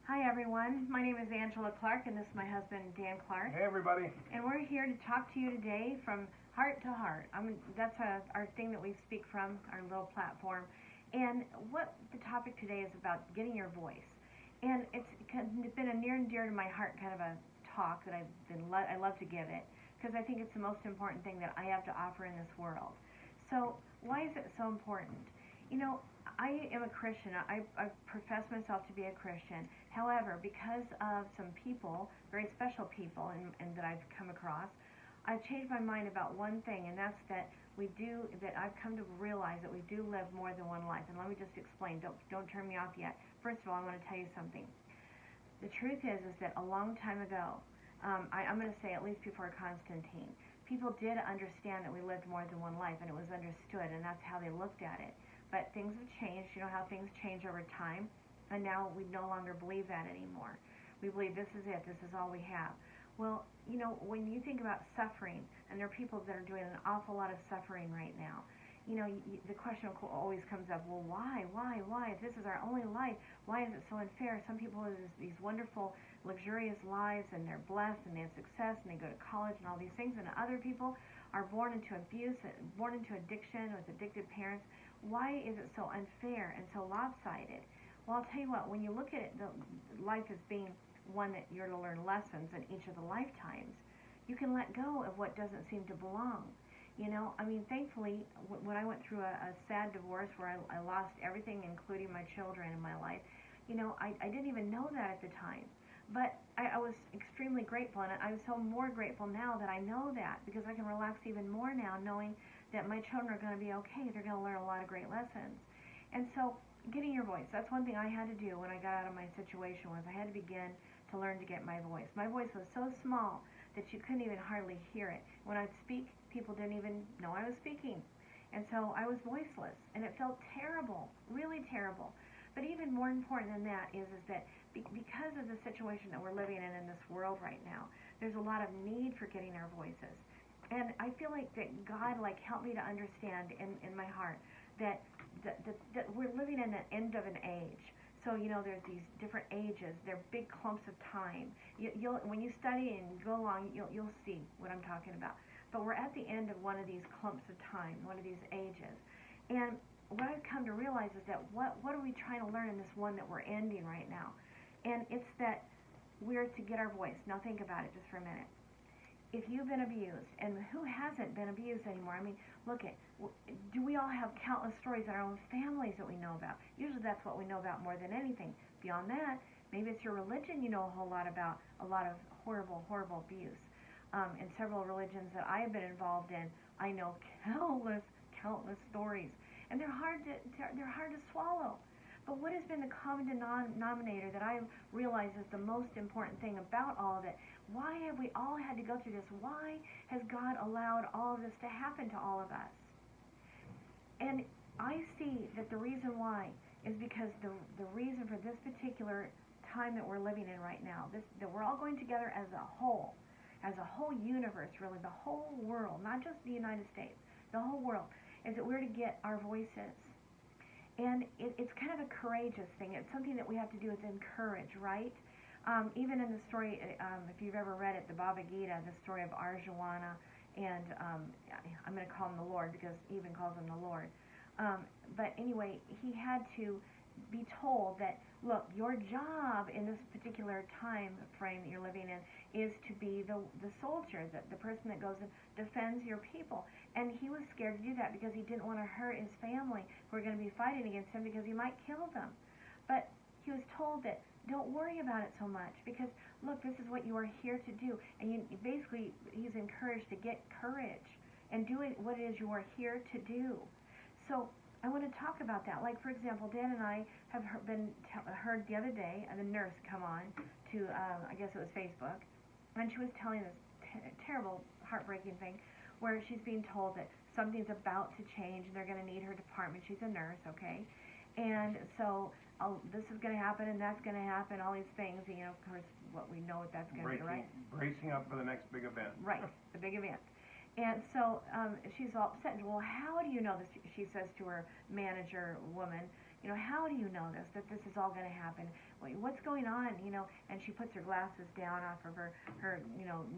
Hi everyone, my name is Angela Clark and this is my husband Dan Clark. Hey everybody. And we're here to talk to you today from heart to heart. That's our thing that we speak from, our little platform. And what the topic today is about getting your voice. And it's been a near and dear to my heart kind of a talk that I love to give it because I think it's the most important thing that I have to offer in this world. So why is it so important? You know, I am a Christian. I profess myself to be a Christian. However, because of some people, very special people, and that I've come across, I've changed my mind about one thing, and that's that I've come to realize that we do live more than one life. And let me just explain. Don't turn me off yet. First of all, I want to tell you something. The truth is that a long time ago, I'm going to say at least before Constantine, people did understand that we lived more than one life, and it was understood, and that's how they looked at it. But things have changed. You know how things change over time, and now we no longer believe that anymore. We believe this is it. This is all we have. Well, you know, when you think about suffering, and there are people that are doing an awful lot of suffering right now, you know, the question always comes up, well, why? If this is our only life, why is it so unfair? Some people have these wonderful, luxurious lives, and they're blessed, and they have success, and they go to college, and all these things, and other people are born into abuse, born into addiction, with addicted parents. Why is it so unfair and so lopsided? Well, I'll tell you what, when you look at it, life as being one that you're to learn lessons in each of the lifetimes, you can let go of what doesn't seem to belong. You know, I mean, thankfully, when I went through a sad divorce where I lost everything, including my children in my life, you know, I didn't even know that at the time. But I was extremely grateful, and I'm so more grateful now that I know that, because I can relax even more now knowing that my children are going to be okay. They're going to learn a lot of great lessons. And so getting your voice, that's one thing I had to do when I got out of my situation, was I had to begin to learn to get my voice. My voice was so small that you couldn't even hardly hear it. When I'd speak, people didn't even know I was speaking. And so I was voiceless, and it felt terrible, really terrible. But even more important than that is that because of the situation that we're living in this world right now, there's a lot of need for getting our voices. And I feel like that God helped me to understand in my heart that we're living in the end of an age. So, you know, there's these different ages. They're big clumps of time. When you study and go along, you'll see what I'm talking about. But we're at the end of one of these clumps of time, one of these ages. And what I've come to realize is that what are we trying to learn in this one that we're ending right now? And it's that we're to get our voice. Now think about it just for a minute. If you've been abused, and who hasn't been abused anymore? I mean, look at, do we all have countless stories in our own families that we know about? Usually that's what we know about more than anything. Beyond that, maybe it's your religion you know a whole lot about, a lot of horrible, horrible abuse. In several religions that I have been involved in, I know countless stories, and they're hard to swallow. But what has been the common denominator that I realize is the most important thing about all of it? Why have we all had to go through this? Why has God allowed all of this to happen to all of us? And I see that the reason why is because the reason for this particular time that we're living in right now, that we're all going together as a whole universe, really, the whole world, not just the United States, the whole world, is that we're to get our voices. And it's kind of a courageous thing. It's something that we have to do with courage, right? Even in the story, if you've ever read it, the Bhagavad Gita, the story of Arjuna, and I'm going to call him the Lord because he even calls him the Lord. But anyway, he had to be told that, look, your job in this particular time frame that you're living in is to be the soldier, the person that goes and defends your people. And he was scared to do that because he didn't want to hurt his family who were going to be fighting against him because he might kill them. But he was told that don't worry about it so much because, look, this is what you are here to do. And basically, he's encouraged to get courage and do what it is you are here to do. So I want to talk about that. Like, for example, Dan and I have heard the other day, the nurse come on to, I guess it was Facebook, and she was telling this terrible, heartbreaking thing where she's being told that something's about to change and they're going to need her department. She's a nurse, okay? And so this is going to happen and that's going to happen, all these things. You know, of course, what we know what that's going to be, right? Bracing up for the next big event. Right, the big event. And so she's all upset. Well, how do you know this? She says to her manager woman, how do you know that this is all going to happen? What's going on? And she puts her glasses down off of her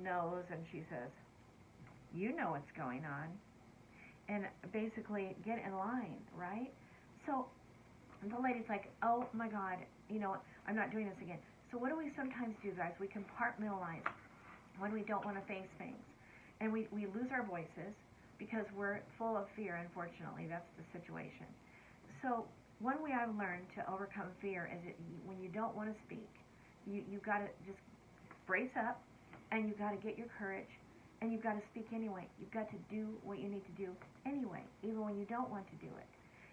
nose, and she says, you know what's going on. And basically, get in line, right? So the lady's like, oh my God, I'm not doing this again. So what do we sometimes do, guys? We compartmentalize when we don't want to face things. And we lose our voices because we're full of fear, unfortunately. That's the situation. So one way I've learned to overcome fear is that when you don't want to speak, you've got to just brace up, and you've got to get your courage, and you've got to speak anyway. You've got to do what you need to do anyway, even when you don't want to do it,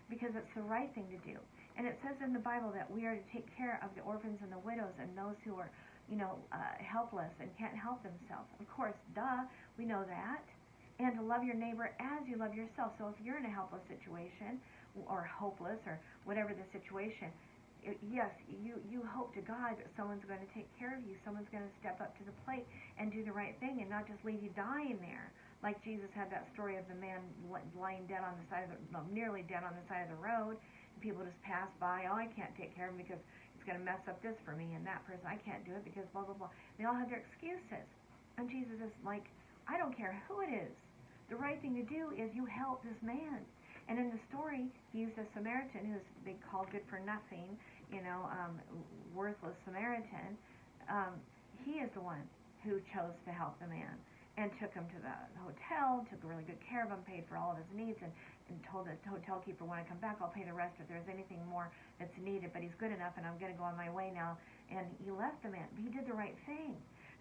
because it's the right thing to do. And it says in the Bible that we are to take care of the orphans and the widows and those who are, helpless and can't help themselves. Of course, duh, we know that. And to love your neighbor as you love yourself. So if you're in a helpless situation or hopeless or whatever the situation, yes, you hope to God that someone's going to take care of you. Someone's going to step up to the plate and do the right thing and not just leave you dying there. Like Jesus had that story of the man lying dead on the side of nearly dead on the side of the road. And people just pass by. Oh, I can't take care of him because it's going to mess up this for me and that person. I can't do it because blah, blah, blah. They all have their excuses. And Jesus is like, I don't care who it is. The right thing to do is you help this man. And in the story, he used a Samaritan who's they call good for nothing, worthless Samaritan. He is the one who chose to help the man and took him to the hotel, took really good care of him, paid for all of his needs, and told the hotel keeper, when I come back, I'll pay the rest if there's anything more that's needed, but he's good enough, and I'm going to go on my way now. And he left the man. He did the right thing.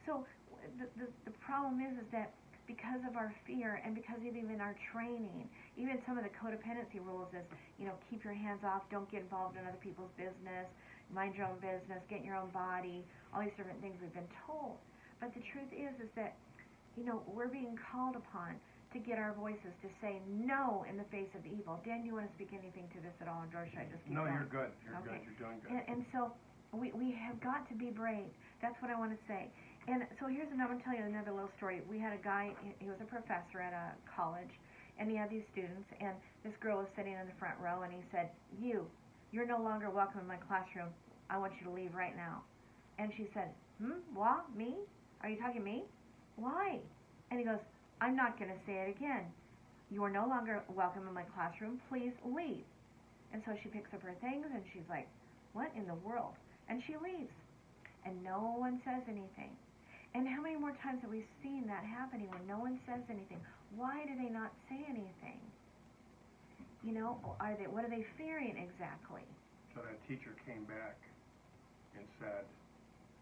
So the problem is that because of our fear and because of even our training, even some of the codependency rules is, keep your hands off, don't get involved in other people's business, mind your own business, get in your own body, all these different things we've been told. But the truth is that, we're being called upon to get our voices to say no in the face of evil. Dan, do you want to speak anything to this at all, or should I just keep going? No, you're good. You're okay. Good. You're doing good. And so we have got to be brave. That's what I want to say. And so I'm going to tell you another little story. We had a guy, he was a professor at a college, and he had these students, and this girl was sitting in the front row, and he said, you're no longer welcome in my classroom. I want you to leave right now. And she said, what? Me? Are you talking to me? Why? And he goes, I'm not going to say it again. You are no longer welcome in my classroom. Please leave. And so she picks up her things, and she's like, what in the world? And she leaves. And no one says anything. And how many more times have we seen that happening when no one says anything? Why do they not say anything? What are they fearing exactly? So that teacher came back and said,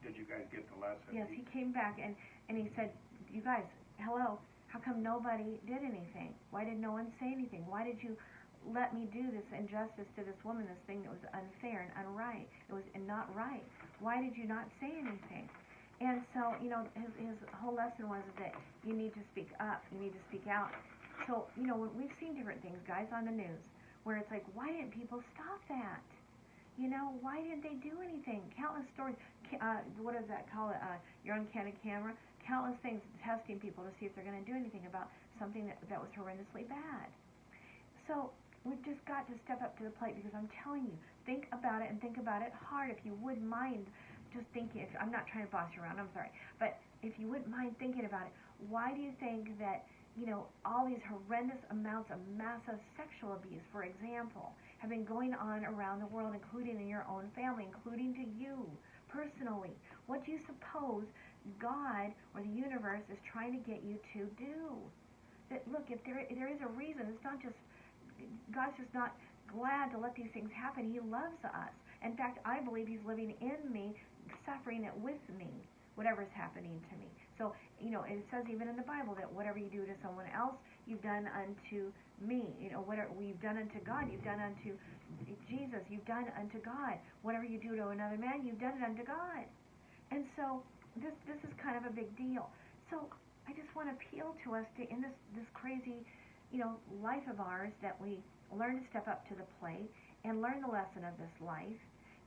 did you guys get the lesson? Yes, he came back and he said, you guys, hello, how come nobody did anything? Why did no one say anything? Why did you let me do this injustice to this woman, this thing that was unfair and unright? It was not right. Why did you not say anything? And so, his whole lesson was that you need to speak up. You need to speak out. So, we've seen different things, guys, on the news, where it's like, why didn't people stop that? Why didn't they do anything? Countless stories. What does that call it? You're on candid camera. Countless things testing people to see if they're going to do anything about something that was horrendously bad. So we've just got to step up to the plate, because I'm telling you, think about it and think about it hard. If you wouldn't mind just thinking, I'm not trying to boss you around, I'm sorry, but if you wouldn't mind thinking about it, why do you think that, all these horrendous amounts of massive sexual abuse, for example, have been going on around the world, including in your own family, including to you personally? What do you suppose God or the universe is trying to get you to do? That, look, if there is a reason, it's not just, God's just not glad to let these things happen. He loves us. In fact, I believe he's living in me, suffering it with me, whatever's happening to me. So, it says even in the Bible that whatever you do to someone else, you've done unto me. Whatever we've done unto God, you've done unto Jesus, you've done unto God. Whatever you do to another man, you've done it unto God. And so, this is kind of a big deal. So, I just want to appeal to us to, in this crazy, life of ours, that we learn to step up to the plate and learn the lesson of this life,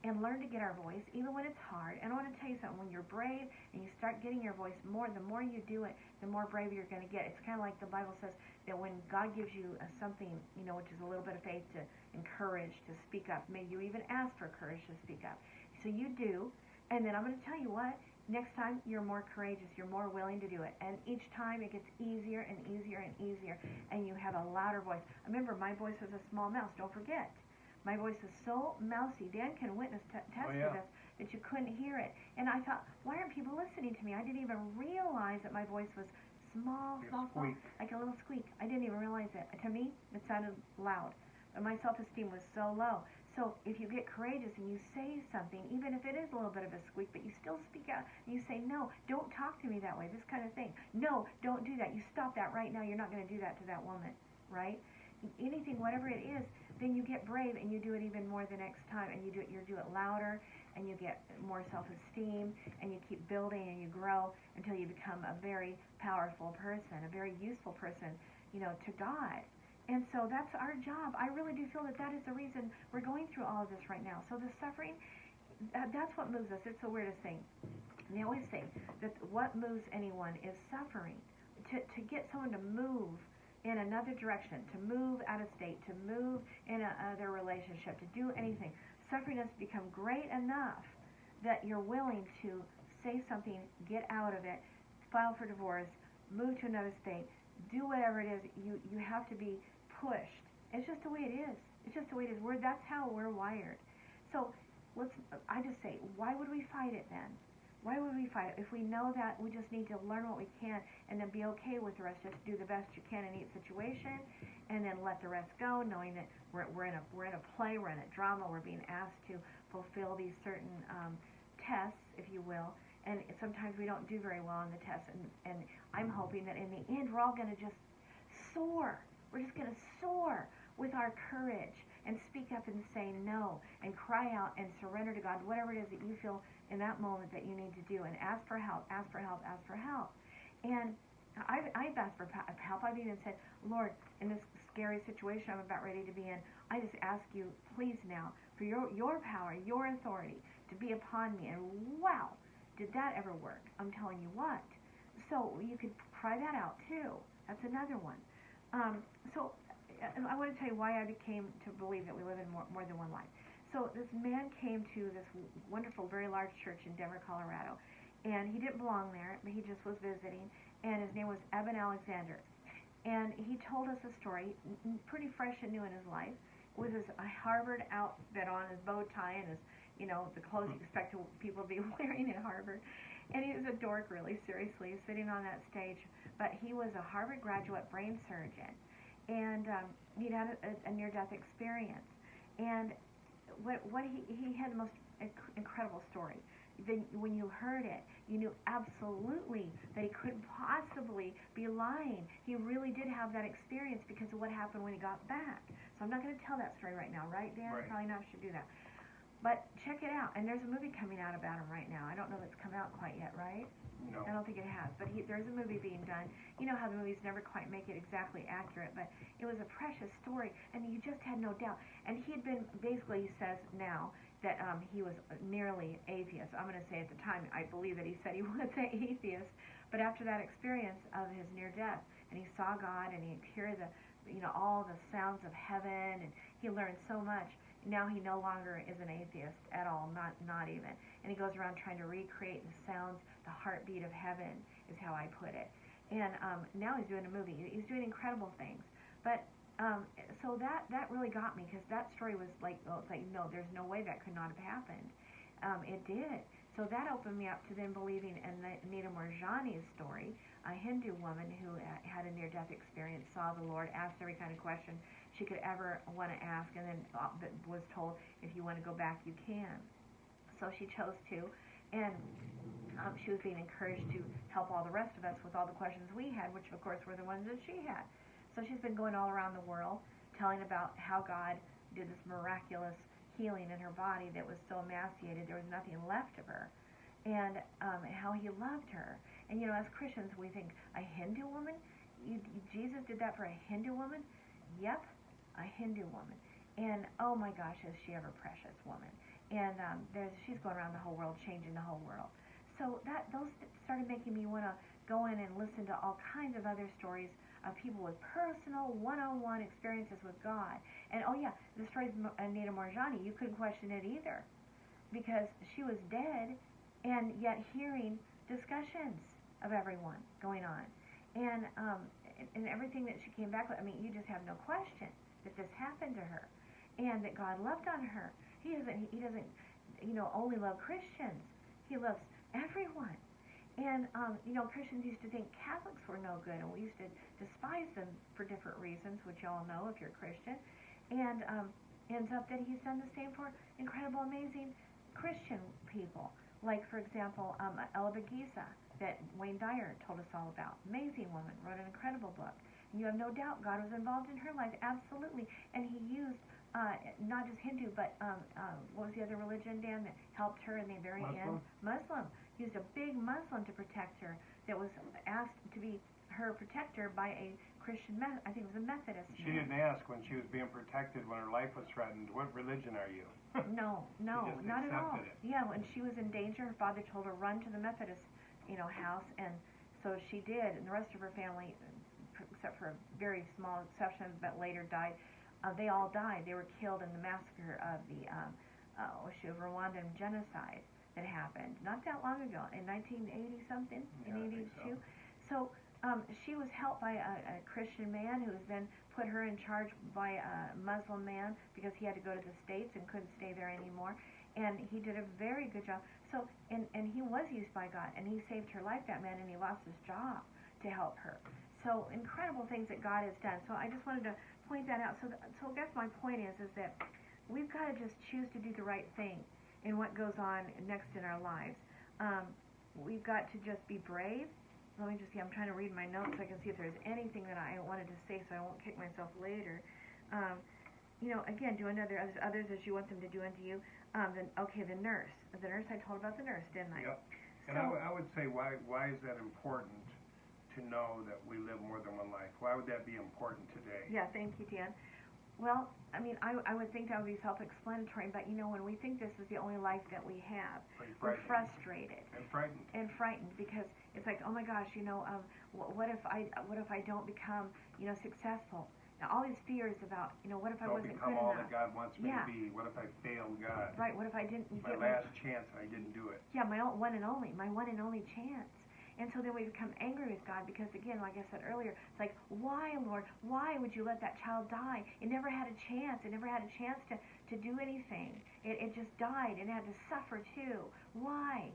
and learn to get our voice, even when it's hard. And I want to tell you something, when you're brave and you start getting your voice more, the more you do it, the more brave you're going to get. It's kind of like the Bible says that when God gives you something, which is a little bit of faith to and courage to speak up. Maybe you even ask for courage to speak up. So you do, and then I'm going to tell you what, next time you're more courageous, you're more willing to do it. And each time it gets easier and easier and easier, and you have a louder voice. Remember, my voice was a small mouse, don't forget. My voice was so mousy. Dan can witness, test for this, that you couldn't hear it. And I thought, why aren't people listening to me? I didn't even realize that my voice was small, like a little squeak. I didn't even realize it. To me, it sounded loud. And my self-esteem was so low. So if you get courageous and you say something, even if it is a little bit of a squeak, but you still speak out and you say, no, don't talk to me that way, this kind of thing. No, don't do that. You stop that right now. You're not going to do that to that woman, right? Anything, whatever it is, then you get brave and you do it even more the next time, and you do it louder, and you get more self-esteem, and you keep building and you grow until you become a very powerful person, a very useful person, to God. And so that's our job. I really do feel that is the reason we're going through all of this right now. So the suffering, that's what moves us. It's the weirdest thing. And they always say that what moves anyone is suffering. To get someone to move in another direction, to move out of state, to move in another relationship, to do anything. Suffering has become great enough that you're willing to say something, get out of it, file for divorce, move to another state, do whatever it is. You have to be pushed. It's just the way it is. It's just the way it is. That's how we're wired. So I just say, why would we fight it then? Why would we fight it? If we know that, we just need to learn what we can and then be okay with the rest. Just do the best you can in each situation, and then let the rest go, knowing that we're in a play, we're in a drama, we're being asked to fulfill these certain tests, if you will. And sometimes we don't do very well on the tests, and I'm hoping that in the end we're all going to just soar. We're just going to soar with our courage and speak up and say no and cry out and surrender to God, whatever it is that you feel in that moment that you need to do, and ask for help, ask for help, ask for help. And I've asked for help. I've even said, Lord, in this scary situation I'm about ready to be in, I just ask you, please now, for your power, your authority to be upon me. And wow, did that ever work? I'm telling you what. So you could try that out too. That's another one. So I want to tell you why I became to believe that we live in more than one life. So this man came to this wonderful, very large church in Denver, Colorado, and he didn't belong there, but he just was visiting, and his name was Eben Alexander. And he told us a story, pretty fresh and new in his life, with his Harvard outfit on, his bow tie, and his, the clothes you expect people to be wearing at Harvard. And he was a dork, really, seriously, sitting on that stage. But he was a Harvard graduate brain surgeon, and he'd had a near-death experience. And what he had the most incredible story. Then when you heard it, you knew absolutely that he couldn't possibly be lying. He really did have that experience because of what happened when he got back. So I'm not going to tell that story right now, right, Dan? Right. Probably not should do that. But check it out. And there's a movie coming out about him right now. I don't know if it's come out quite yet, right? No. I don't think it has. But there's a movie being done. You know how the movies never quite make it exactly accurate, but it was a precious story, and you just had no doubt. And he had been, basically, he says now, that he was nearly atheist. I'm going to say at the time, I believe that he said he was an atheist. But after that experience of his near death, and he saw God, and he heard all the sounds of heaven, and he learned so much. Now he no longer is an atheist at all, not even. And he goes around trying to recreate the sounds, the heartbeat of heaven, is how I put it. And now he's doing a movie. He's doing incredible things. But so that really got me, because that story was like, no, there's no way that could not have happened. It did. So that opened me up to then believing in Nita Morjani's story, a Hindu woman who had a near-death experience, saw the Lord, asked every kind of question she could ever want to ask, and then was told, if you want to go back, you can. So she chose to, and she was being encouraged to help all the rest of us with all the questions we had, which of course were the ones that she had. So she's been going all around the world telling about how God did this miraculous healing in her body that was so emaciated there was nothing left of her, and how he loved her. And as Christians we think, a Hindu woman? Jesus did that for a Hindu woman? Yep, a Hindu woman. And oh my gosh, is she ever precious woman. And she's going around the whole world, changing the whole world. So those started making me want to go in and listen to all kinds of other stories of people with personal one-on-one experiences with God. And oh yeah, the story of Anita Morjani, you couldn't question it either, because she was dead, and yet hearing discussions of everyone going on, and everything that she came back with. I mean, you just have no question that this happened to her, and that God loved on her. He doesn't only love Christians. He loves everyone. And Christians used to think Catholics were no good, and we used to despise them for different reasons, which y'all know if you're a Christian. And ends up that he's done the same for incredible, amazing Christian people. Like, for example, Ella Giza, that Wayne Dyer told us all about. Amazing woman, wrote an incredible book. And you have no doubt God was involved in her life, absolutely. And he used not just Hindu, but what was the other religion, Dan, that helped her in the very end? Muslim. He used a big Muslim to protect her that was asked to be her protector by a Christian, I think it was a Methodist. She didn't ask when she was being protected, when her life was threatened, what religion are you? No, She just not at all. accepted it. Yeah, when she was in danger, her father told her, run to the Methodist, house, and so she did, and the rest of her family, except for a very small exception, but later died, they all died. They were killed in the massacre of the Rwandan genocide that happened not that long ago, in 1980 something, Yeah, in 82. So she was helped by a Christian man who was then put her in charge by a Muslim man because he had to go to the States and couldn't stay there anymore. And he did a very good job. So, and he was used by God, and he saved her life, that man, and he lost his job to help her. So incredible things that God has done. So I just wanted to point that out. So I guess my point is that we've got to just choose to do the right thing in what goes on next in our lives. We've got to just be brave. Let me just see. I'm trying to read my notes so I can see if there's anything that I wanted to say so I won't kick myself later. Again, do unto others as you want them to do unto you. The nurse. I told about the nurse, didn't I? Yep. And I would say, why is that important to know that we live more than one life? Why would that be important today? Yeah, thank you, Dan. Well, I mean, I would think that would be self-explanatory, but when we think this is the only life that we have, we're frustrated and frightened because it's like, oh my gosh, what if I don't become successful? Now all these fears about what if I wasn't good enough? Don't become all that God wants me to be. What if I failed God? Right. What if I didn't my last chance and I didn't do it? Yeah, my one and only chance. And so then we become angry with God because, again, like I said earlier, it's like, why, Lord? Why would you let that child die? It never had a chance. It never had a chance to do anything. It just died and it had to suffer too. Why?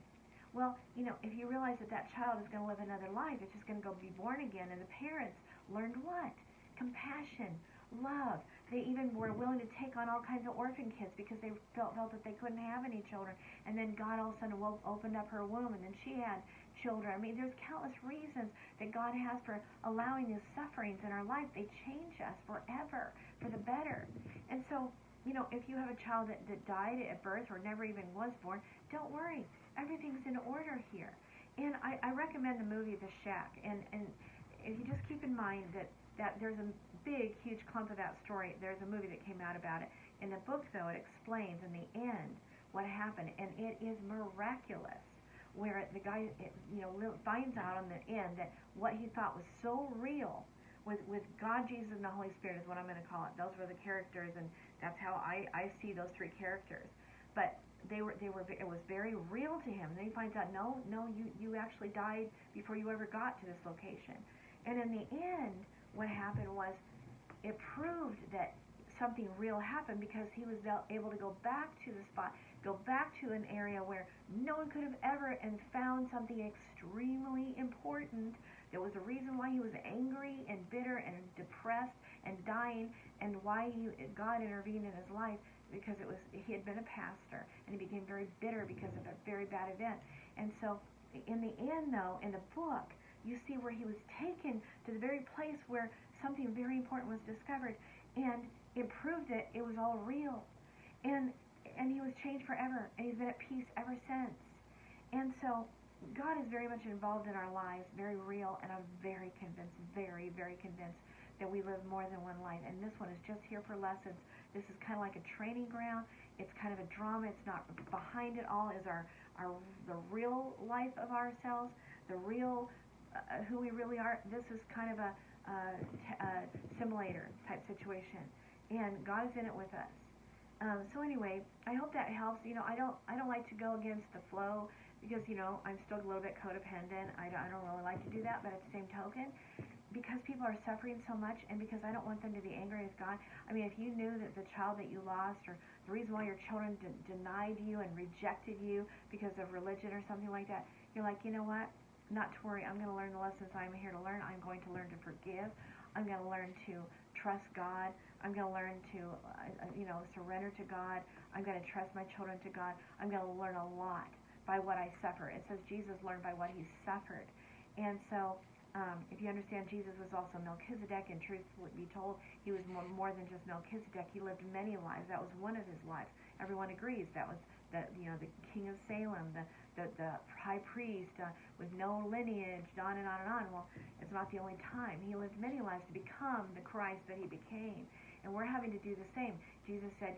Well, if you realize that child is going to live another life, it's just going to go be born again. And the parents learned what? Compassion, love. They even were willing to take on all kinds of orphan kids because they felt that they couldn't have any children. And then God all of a sudden opened up her womb, and then she had children. I mean, there's countless reasons that God has for allowing these sufferings in our life. They change us forever for the better. And so, if you have a child that died at birth or never even was born, don't worry. Everything's in order here. And I recommend the movie The Shack. And if you just keep in mind that there's a big, huge clump of that story. There's a movie that came out about it. In the book, though, it explains in the end what happened, and it is miraculous. Where the guy, finds out in the end that what he thought was so real with God, Jesus, and the Holy Spirit is what I'm going to call it. Those were the characters, and that's how I see those three characters. But it was very real to him. And then he finds out, no, you actually died before you ever got to this location. And in the end, what happened was it proved that something real happened because he was able to go back to the spot, go back to an area where no one could have ever, and found something extremely important. There was a reason why he was angry and bitter and depressed and dying, and why God intervened in his life, because he had been a pastor and he became very bitter because of a very bad event. And so in the end, though, in the book, you see where he was taken to the very place where something very important was discovered, and it proved that it was all real, and he was changed forever, and he's been at peace ever since. And so God is very much involved in our lives, very real, and I'm very convinced, very, very convinced that we live more than one life, and this one is just here for lessons. This is kind of like a training ground. It's kind of a drama. It's not, behind it all is the real life of ourselves, the real who we really are. This is kind of a simulator type situation, and God is in it with us. So anyway, I hope that helps. I don't like to go against the flow because I'm still a little bit codependent. I don't really like to do that, but at the same token, because people are suffering so much, and because I don't want them to be angry with God. I mean, if you knew that the child that you lost, or the reason why your children denied you and rejected you because of religion or something like that, you're like, you know what? Not to worry. I'm going to learn the lessons I'm here to learn. I'm going to learn to forgive. I'm going to learn to trust God. I'm going to learn to, surrender to God. I'm going to trust my children to God. I'm going to learn a lot by what I suffer. It says Jesus learned by what he suffered. And so if you understand, Jesus was also Melchizedek, and truth would be told, he was more than just Melchizedek. He lived many lives. That was one of his lives. Everyone agrees that was the king of Salem, the high priest with no lineage, on and on and on. Well, it's not the only time. He lived many lives to become the Christ that he became. And we're having to do the same. Jesus said,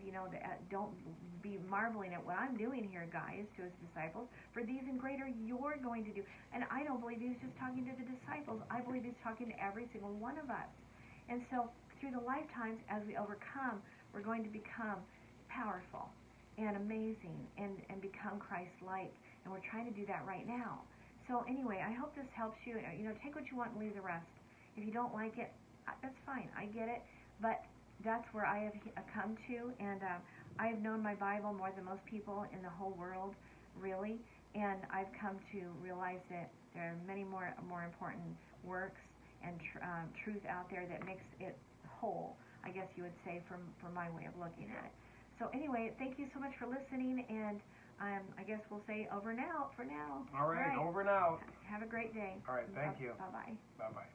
don't be marveling at what I'm doing here, guys, to his disciples. For these and greater you're going to do. And I don't believe he's just talking to the disciples. I believe he's talking to every single one of us. And so through the lifetimes, as we overcome, we're going to become powerful and amazing and become Christ-like. And we're trying to do that right now. So anyway, I hope this helps you. Take what you want and leave the rest. If you don't like it, that's fine. I get it. But that's where I have come to, and I have known my Bible more than most people in the whole world, really, and I've come to realize that there are many more important works and truth out there that makes it whole, I guess you would say, from my way of looking at it. So anyway, thank you so much for listening, and I guess we'll say over and out for now. All right, over and out. Have a great day. All right, thank you. Bye-bye. Bye-bye.